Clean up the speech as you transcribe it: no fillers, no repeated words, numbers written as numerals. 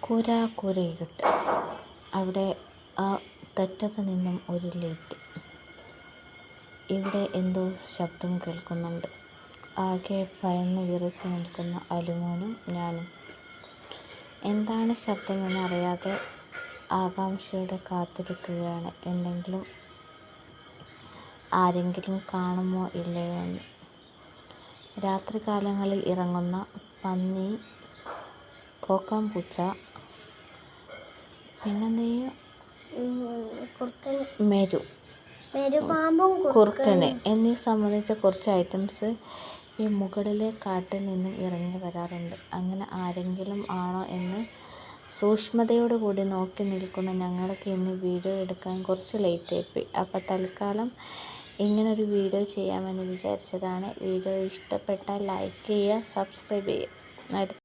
കൂരാകൂരയിരുട്ട്. അവിടെ ആ തെറ്റത്ത് നിന്നും ഒരു ലൈറ്റ്. ഇവിടെ എന്തോ ശബ്ദം കേൾക്കുന്നുണ്ട്. ആകെ ഭയന്ന് വിറച്ച് നിൽക്കുന്ന അലിമോനും ഞാനും. എന്താണ് ശബ്ദമെന്നറിയാതെ ആകാംക്ഷയോടെ കാത്തിരിക്കുകയാണ്, ആരെങ്കിലും കാണുമോ ഇല്ലയോ എന്ന്. രാത്രികാലങ്ങളിൽ ഇറങ്ങുന്ന പന്നി, കോക്കാമ്പൂച്ച, കുറുക്കന് എന്നീ സംബന്ധിച്ച കുറച്ച് ഐറ്റംസ് ഈ മുകളിലെ കാട്ടിൽ നിന്നും ഇറങ്ങി വരാറുണ്ട്. അങ്ങനെ ആരെങ്കിലും ആണോ എന്ന് സൂക്ഷ്മതയോടുകൂടി നോക്കി നിൽക്കുന്ന ഞങ്ങൾക്ക് ഇന്ന് വീഡിയോ എടുക്കാൻ കുറച്ച് ലേറ്റായിപ്പോയി. അപ്പോൾ തൽക്കാലം ഇങ്ങനൊരു വീഡിയോ ചെയ്യാമെന്ന് വിചാരിച്ചതാണ്. വീഡിയോ ഇഷ്ടപ്പെട്ടാൽ ലൈക്ക് ചെയ്യുക, സബ്സ്ക്രൈബ് ചെയ്യുക.